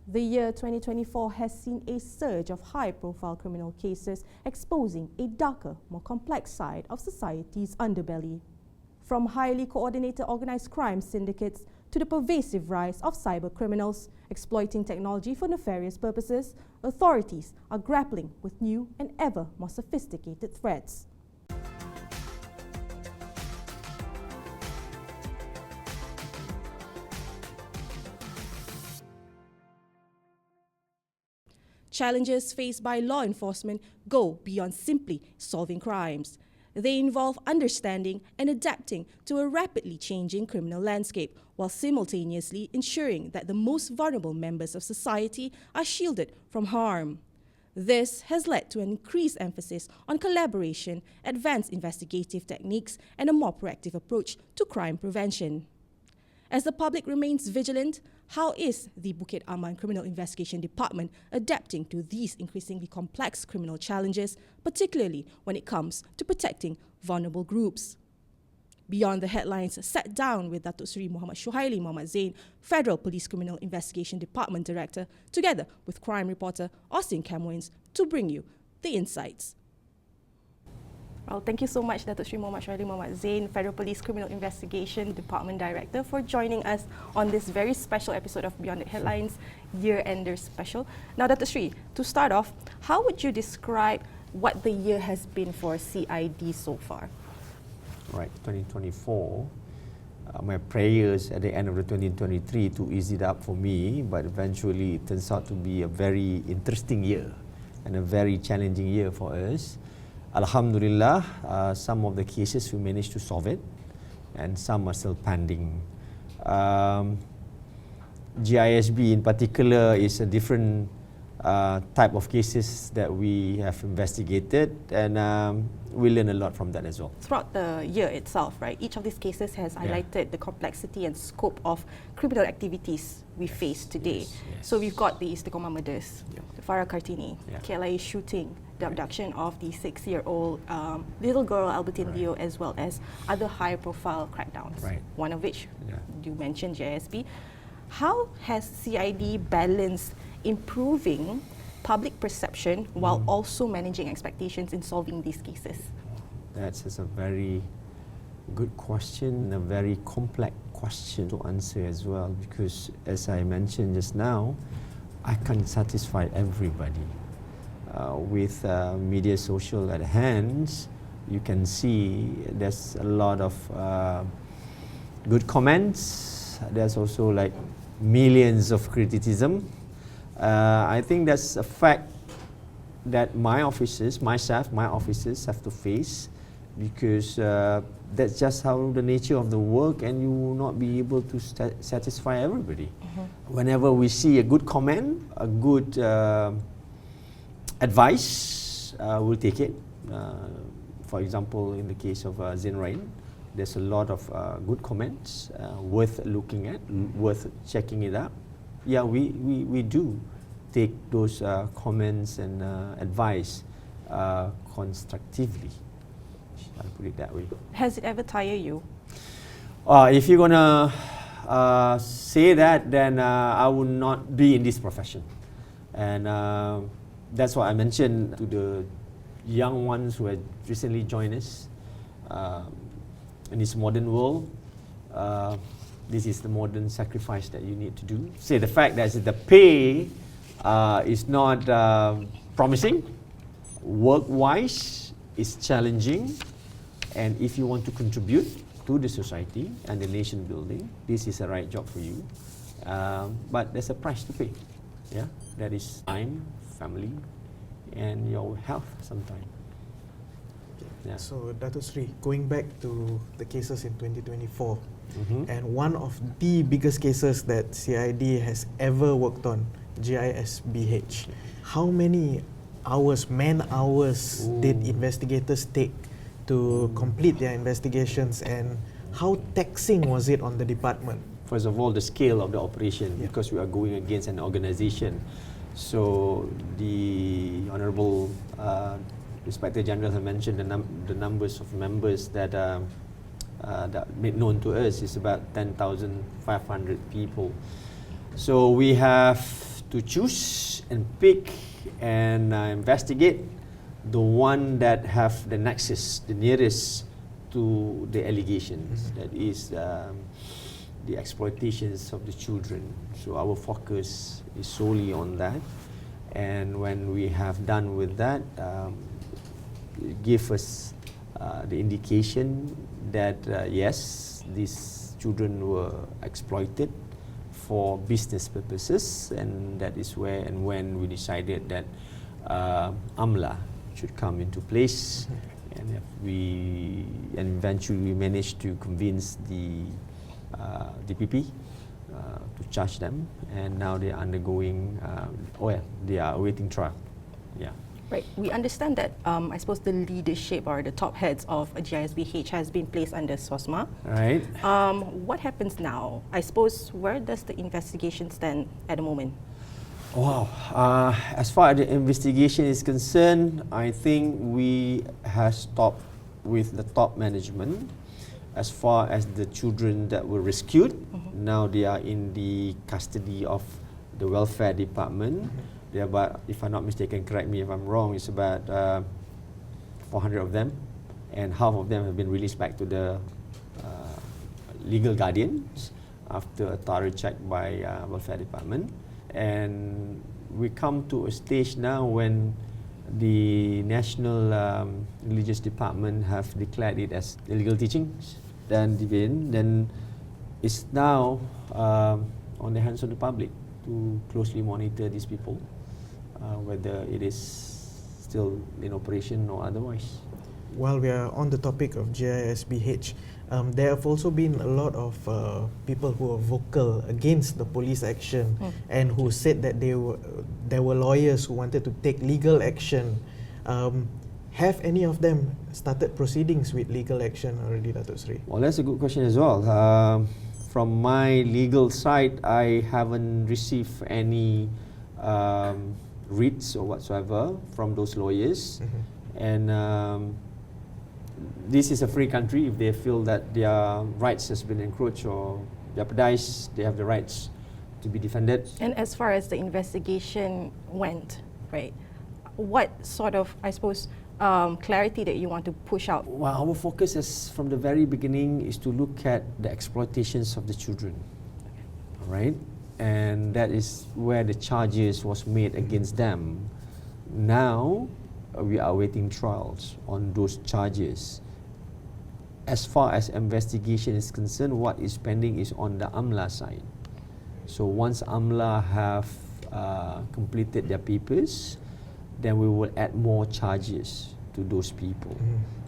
The year 2024 has seen a surge of high-profile criminal cases exposing a darker, more complex side of society's underbelly. From highly coordinated organized crime syndicates to the pervasive rise of cyber criminals exploiting technology for nefarious purposes, authorities are grappling with new and ever more sophisticated threats. Challenges faced by law enforcement go beyond simply solving crimes. They involve understanding and adapting to a rapidly changing criminal landscape, while simultaneously ensuring that the most vulnerable members of society are shielded from harm. This has led to an increased emphasis on collaboration, advanced investigative techniques, and a more proactive approach to crime prevention. As the public remains vigilant, how is the Bukit Aman Criminal Investigation Department adapting to these increasingly complex criminal challenges, particularly when it comes to protecting vulnerable groups? Beyond the headlines, sat down with Datuk Seri Mohd Shuhaily Zain, Federal Police Criminal Investigation Department Director, together with crime reporter Austin Camoins, to bring you the insights. Well, thank you so much, Datuk Seri Mohd Shuhaily Zain, Federal Police Criminal Investigation Department Director, for joining us on this very special episode of Beyond the Headlines Year-Ender Special. Now, Datuk Seri, to start off, how would you describe what the year has been for CID so far? Right, 2024. My prayers at the end of the 2023 to ease it up for me, but eventually it turns out to be a very interesting year and a very challenging year for us. Alhamdulillah, some of the cases we managed to solve it, and some are still pending. GISB in particular is a different type of cases that we have investigated, and we learn a lot from that as well. Throughout the year itself, right, each of these cases has highlighted the complexity and scope of criminal activities we face today. So we've got the Istiqomah murders, the Farah Kartini, KLIA shooting, the abduction of the 6-year-old little girl Albertine Leo, as well as other high-profile crackdowns, one of which you mentioned, GISB. How has CID balanced improving public perception while also managing expectations in solving these cases? That's a very good question, a very complex question to answer as well, because as I mentioned just now, I can't satisfy everybody. With media social at hand, you can see there's a lot of good comments. There's also like millions of criticism. I think that's a fact that my officers have to face, because that's just how the nature of the work, and you will not be able to satisfy everybody. Whenever we see a good comment, a good advice, we'll take it. For example, in the case of Zain, there's a lot of good comments worth looking at, worth checking it out. Yeah, we do take those comments and advice constructively. I'll put it that way. Has it ever tired you? If you're gonna say that, then I would not be in this profession. And that's what I mentioned to the young ones who had recently joined us. In this modern world, this is the modern sacrifice that you need to do. Say the fact that the pay is not promising, work-wise is challenging, and if you want to contribute to the society and the nation building, this is the right job for you. But there's a price to pay. Yeah, that is time, family, and your health sometimes. Yeah. So Datuk Seri, going back to the cases in 2024, and one of the biggest cases that CID has ever worked on, GISBH. How many hours, man-hours, did investigators take to complete their investigations, and how taxing was it on the department? First of all, the scale of the operation, because we are going against an organization. So the Honourable Inspector General has mentioned the numbers of members that that made known to us is about 10,500 people. So we have to choose and pick and investigate the one that have the nexus, the nearest to the allegations, that is the exploitations of the children. So our focus is solely on that, and when we have done with that, it give us the indication that yes, these children were exploited for business purposes, and that is where and when we decided that AMLA should come into place, and eventually we managed to convince the DPP to charge them, and now they are undergoing, they are awaiting trial. Yeah. Right. We understand that I suppose the leadership or the top heads of GISBH has been placed under SOSMA. Right. What happens now? I suppose where does the investigation stand at the moment? Wow. As far as the investigation is concerned, I think we have stopped with the top management. As far as the children that were rescued, now they are in the custody of the welfare department. There are about, if I'm not mistaken, correct me if I'm wrong, it's about 400 of them, and half of them have been released back to the legal guardians after a thorough check by welfare department. And we come to a stage now when the National Religious Department have declared it as illegal teachings, then it's now on the hands of the public to closely monitor these people, whether it is still in operation or otherwise. While we are on the topic of GISBH, there have also been a lot of people who are vocal against the police action and who said that there were lawyers who wanted to take legal action. Have any of them started proceedings with legal action already, Datuk Seri? Well, that's a good question as well. From my legal side, I haven't received any writs or whatsoever from those lawyers. And this is a free country. If they feel that their rights has been encroached or jeopardized, they have the rights to be defended. And as far as the investigation went, right, what sort of, I suppose, clarity that you want to push out? Well, our focus is from the very beginning is to look at the exploitations of the children, all right? And that is where the charges was made against them. Now, we are awaiting trials on those charges. As far as investigation is concerned, what is pending is on the AMLA side. So once AMLA have completed their papers, then we will add more charges to those people.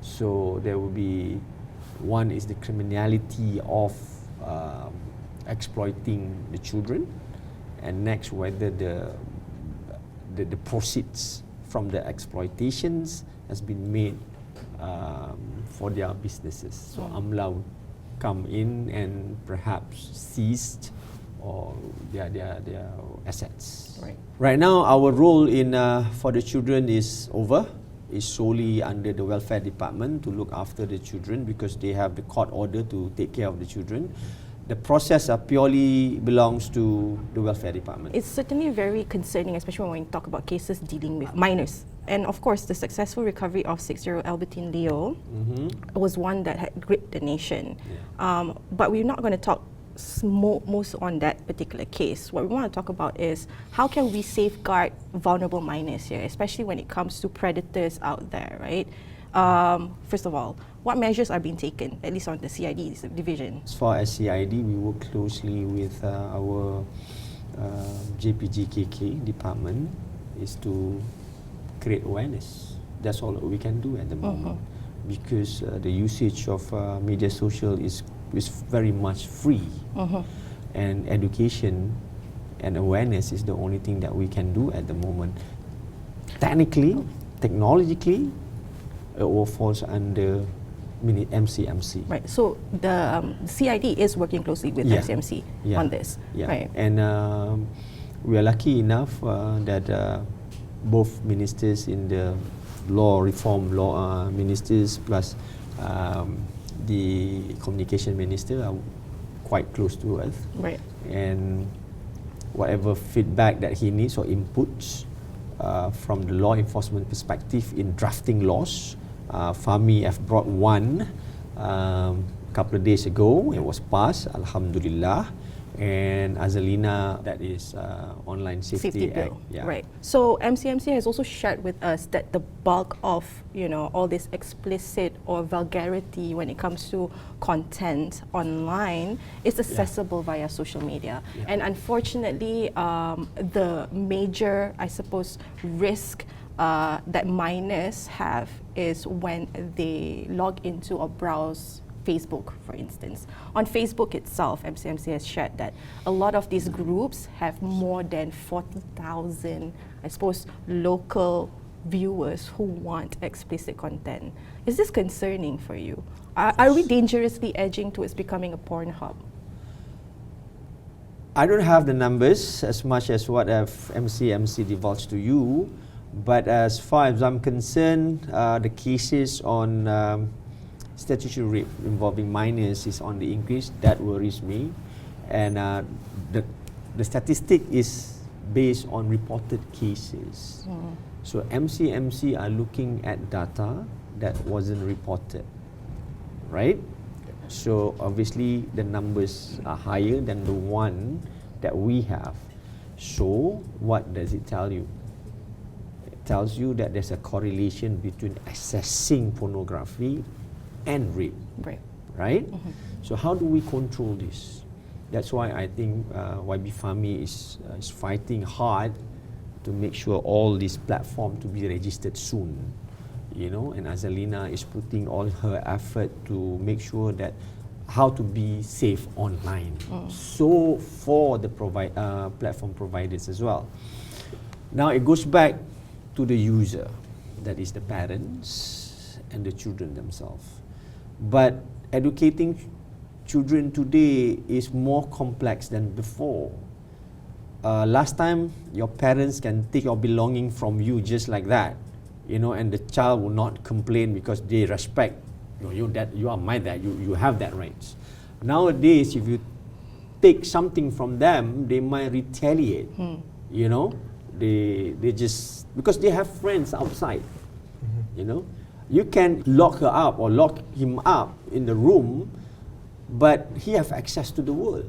So there will be, one is the criminality of exploiting the children, and next whether the proceeds from the exploitations has been made for their businesses. So AMLA will come in and perhaps seized or their assets. Right now, our role in for the children is over. Is solely under the welfare department to look after the children because they have the court order to take care of the children. The process purely belongs to the welfare department. It's certainly very concerning, especially when we talk about cases dealing with minors. And of course, the successful recovery of 6-year-old Albertine Leo was one that had gripped the nation. But we're not going to talk most on that particular case. What we want to talk about is how can we safeguard vulnerable minors here, especially when it comes to predators out there, right? First of all, what measures are being taken, at least on the CID division? As far as CID, we work closely with our JPGKK department is to create awareness. That's all we can do at the moment because the usage of media social is very much free, and education and awareness is the only thing that we can do at the moment. Technically, technologically, it all falls under MCMC. Right. So the CID is working closely with MCMC on this. Right. And we are lucky enough that both ministers in the law reform ministers plus the communication minister are quite close to us. Right. And whatever feedback that he needs or inputs from the law enforcement perspective in drafting laws. Fahmi have brought one a couple of days ago. It was passed, Alhamdulillah. And Azalina, that is Online Safety Act. Bill. Yeah. Right. So MCMC has also shared with us that the bulk of, you know, all this explicit or vulgarity when it comes to content online is accessible via social media. And unfortunately, the major, I suppose, risk that minors have is when they log into or browse Facebook, for instance. On Facebook itself, MCMC has shared that a lot of these groups have more than 40,000, I suppose, local viewers who want explicit content. Is this concerning for you? Are we dangerously edging towards becoming a porn hub? I don't have the numbers as much as what MCMC divulged to you, but as far as I'm concerned, the cases on statutory rape involving minors is on the increase. That worries me. And the statistic is based on reported cases. So MCMC are looking at data that wasn't reported, right? So obviously the numbers are higher than the one that we have. So what does it tell you? It tells you that there's a correlation between accessing pornography and rape, right? So how do we control this? That's why I think YB Fahmi is fighting hard to make sure all these platforms to be registered soon, you know, and Azalina is putting all her effort to make sure that how to be safe online. So for the platform providers as well. Now it goes back to the user, that is the parents and the children themselves. But educating children today is more complex than before. Last time, your parents can take your belonging from you just like that, you know, and the child will not complain because they respect you. Dad, you are my dad. You have that rights. Nowadays, if you take something from them, they might retaliate. You know, they just because they have friends outside. You know. You can lock her up or lock him up in the room, but he have access to the world.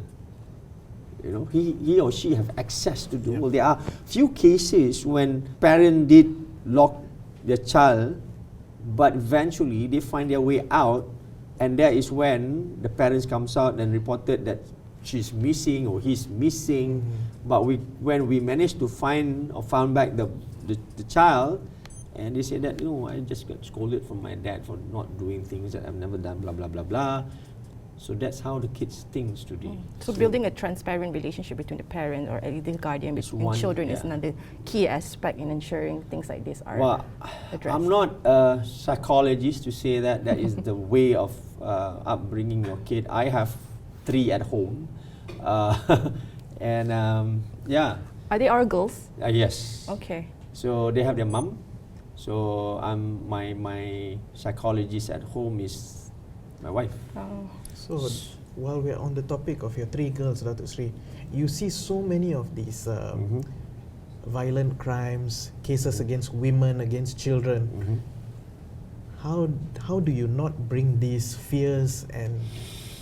You know, he or she have access to the world. There are few cases when parent did lock their child, but eventually they find their way out, and that is when the parents comes out and reported that she's missing or he's missing. But when we managed to find or found back the child, and they said that, no, I just got scolded from my dad for not doing things that I've never done, blah, blah, blah, blah. So that's how the kids think today. So building a transparent relationship between the parent or the guardian between children is another key aspect in ensuring things like this are addressed. I'm not a psychologist to say that that is the way of upbringing your kid. I have 3 at home. And yeah. Are they all girls? Yes. Okay. So they have their mom. So my psychologist at home is my wife. So while we're on the topic of your 3 girls, Datuk Seri, you see so many of these violent crimes, cases against women, against children. How do you not bring these fears and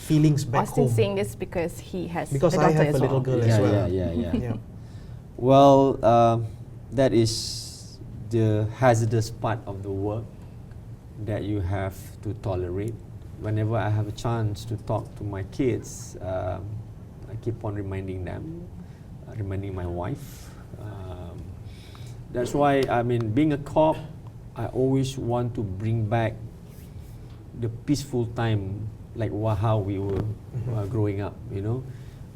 feelings back home? Austin's saying this because he has because a I daughter have a little girl Yeah, as well. yeah. Well, that is the hazardous part of the work that you have to tolerate. Whenever I have a chance to talk to my kids, I keep on reminding them, reminding my wife. That's why, I mean, being a cop, I always want to bring back the peaceful time, like how we were growing up, you know.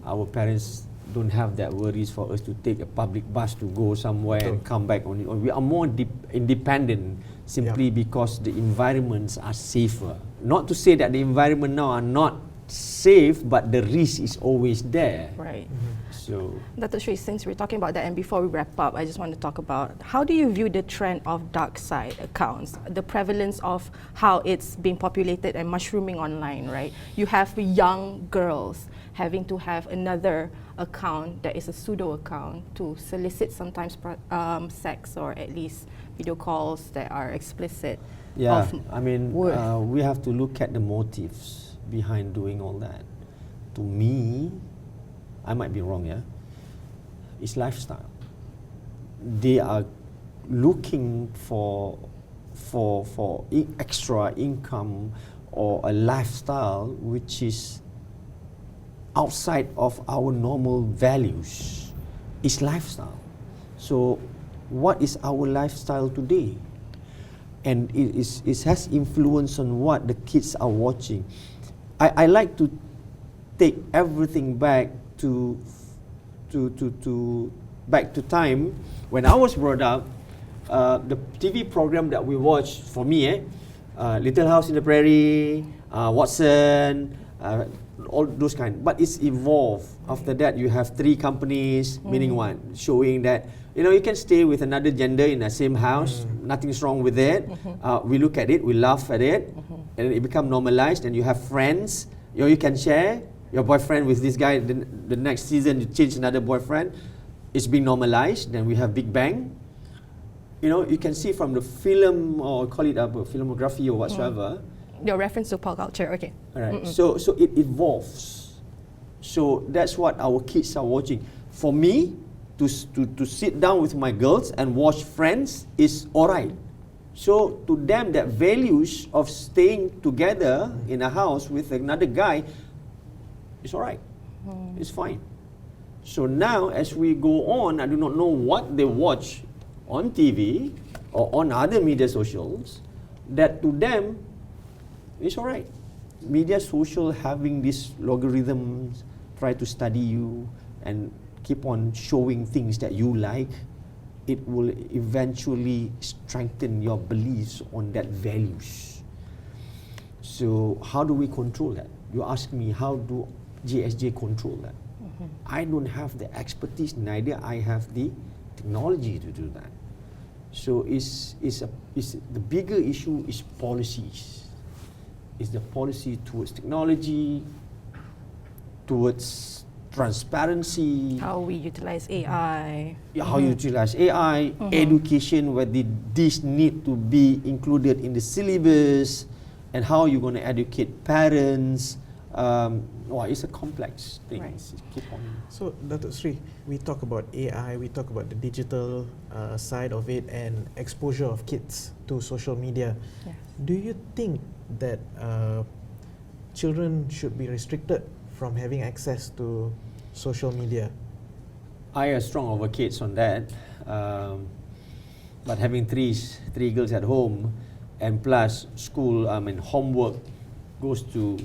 Our parents don't have that worries for us to take a public bus to go somewhere and come back on it. We are more independent simply because the environments are safer. Not to say that the environment now are not safe, but the risk is always there. Right. So, Datuk Seri, since we're talking about that, and before we wrap up, I just want to talk about how do you view the trend of dark side accounts, the prevalence of how it's being populated and mushrooming online, right? You have young girls having to have another account that is a pseudo account to solicit sometimes sex or at least video calls that are explicit. yeah, of I mean, worth. we have to look at the motives behind doing all that. To me, I might be wrong, yeah? It's lifestyle. They are looking for extra income or a lifestyle which is outside of our normal values. It's lifestyle. So what is our lifestyle today? And it has influence on what the kids are watching. I like to take everything back to time when I was brought up. The TV program that we watched, for me, Little House in the Prairie, Watson, all those kind. But it's evolved. After that, you have 3 companies, meaning what? Showing that, you know, you can stay with another gender in the same house. Nothing's wrong with it. We look at it, we laugh at it, and it becomes normalized. And you have friends. You can share your boyfriend with this guy. The next season, you change another boyfriend. It's being normalized. Then we have Big Bang. You know, you can see from the film, or call it a filmography or whatsoever. Your reference to pop culture, okay. All right. So it evolves. So that's what our kids are watching. For me, to sit down with my girls and watch Friends is alright. So to them, that values of staying together in a house with another guy is alright. It's fine. So now, as we go on, I do not know what they watch on TV or on other media socials, that to them, it's alright. Media social having these logarithms, try to study you and keep on showing things that you like, it will eventually strengthen your beliefs on that values. So how do we control that? You ask me, how do GSJ control that? I don't have the expertise, neither I have the technology to do that. So the bigger issue is policies. Is the policy towards technology, towards transparency, How we utilize AI. how you utilize AI, education, whether this need to be included in the syllabus, and how you're going to educate parents. It's a complex thing. Right. Keep on. So, Datuk Sri, we talk about AI, we talk about the digital side of it and exposure of kids to social media. Yes. Do you think that children should be restricted from having access to social media? I are strong advocates on that, but having three girls at home, and plus school, homework goes to,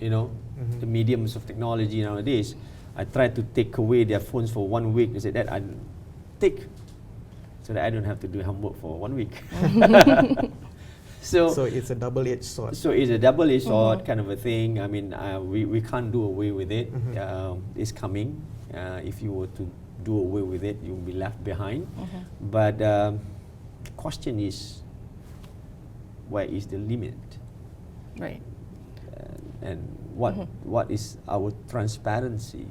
the mediums of technology nowadays. I try to take away their phones for 1 week. They said that I take, so that I don't have to do homework for 1 week. So it's a double-edged sword. So it's a double-edged sword kind of a thing. I mean, we can't do away with it. It's coming. If you were to do away with it, you'll be left behind. But the question is, where is the limit? Right. And what is our transparency?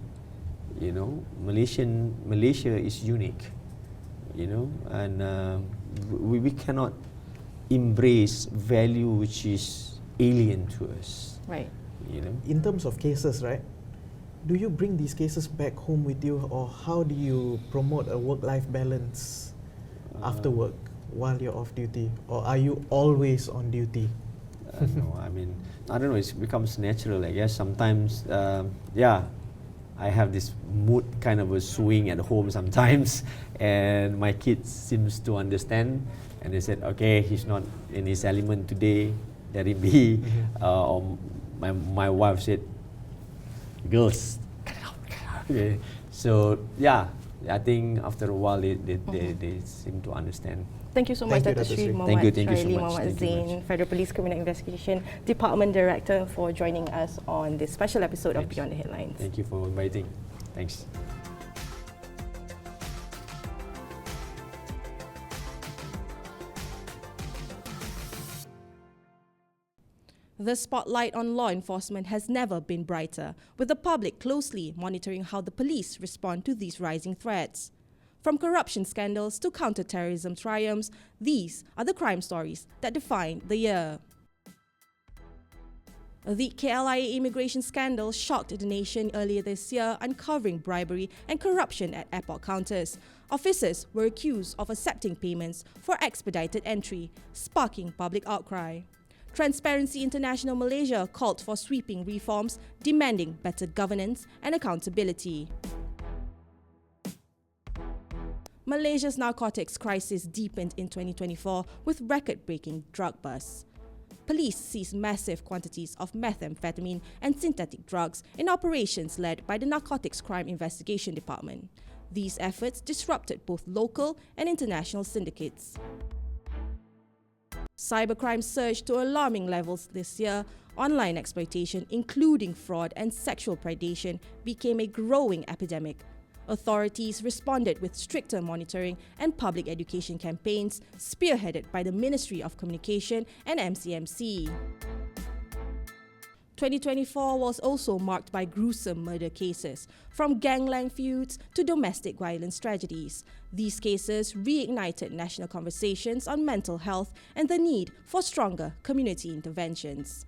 Malaysia is unique. And we cannot embrace value which is alien to us. Right. In terms of cases, right? Do you bring these cases back home with you, or how do you promote a work-life balance after work while you're off duty, or are you always on duty? No, I don't know. It becomes natural, I guess. Sometimes, I have this mood kind of a swing at home sometimes, and my kids seems to understand, and they said, okay, he's not in his element today, let it be. Or my wife said, girls, cut it out. Okay. So I think after a while they seem to understand. Thank you so much, Thank you, Datuk Seri Datuk Sri. Mohd Thank you so Shuhaily, much. Mohd Thank you Zain, much. Federal Police Criminal Investigation Department Director, for joining us on this special episode of Thanks. Beyond the Headlines. Thank you for inviting. Thanks. The spotlight on law enforcement has never been brighter, with the public closely monitoring how the police respond to these rising threats. From corruption scandals to counter-terrorism triumphs, these are the crime stories that defined the year. The KLIA immigration scandal shocked the nation earlier this year, uncovering bribery and corruption at airport counters. Officers were accused of accepting payments for expedited entry, sparking public outcry. Transparency International Malaysia called for sweeping reforms, demanding better governance and accountability. Malaysia's narcotics crisis deepened in 2024 with record-breaking drug busts. Police seized massive quantities of methamphetamine and synthetic drugs in operations led by the Narcotics Crime Investigation Department. These efforts disrupted both local and international syndicates. Cybercrime surged to alarming levels this year. Online exploitation, including fraud and sexual predation, became a growing epidemic. Authorities responded with stricter monitoring and public education campaigns, spearheaded by the Ministry of Communication and MCMC. 2024 was also marked by gruesome murder cases, from gangland feuds to domestic violence tragedies. These cases reignited national conversations on mental health and the need for stronger community interventions.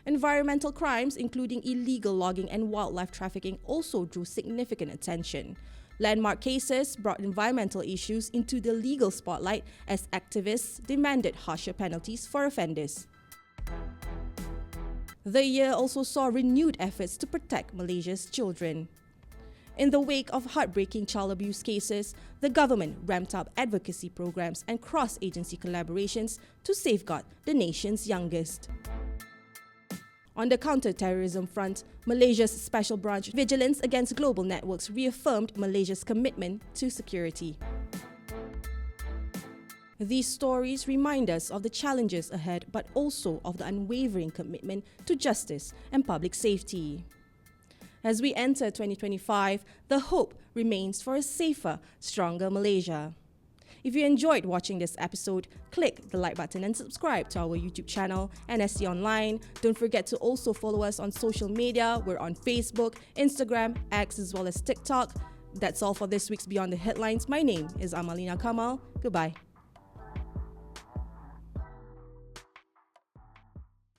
Environmental crimes, including illegal logging and wildlife trafficking, also drew significant attention. Landmark cases brought environmental issues into the legal spotlight as activists demanded harsher penalties for offenders. The year also saw renewed efforts to protect Malaysia's children. In the wake of heartbreaking child abuse cases, the government ramped up advocacy programs and cross-agency collaborations to safeguard the nation's youngest. On the counter-terrorism front, Malaysia's Special Branch Vigilance Against Global Networks reaffirmed Malaysia's commitment to security. These stories remind us of the challenges ahead, but also of the unwavering commitment to justice and public safety. As we enter 2025, the hope remains for a safer, stronger Malaysia. If you enjoyed watching this episode, click the like button and subscribe to our YouTube channel, NSC Online. Don't forget to also follow us on social media. We're on Facebook, Instagram, X, as well as TikTok. That's all for this week's Beyond the Headlines. My name is Amalina Kamal. Goodbye.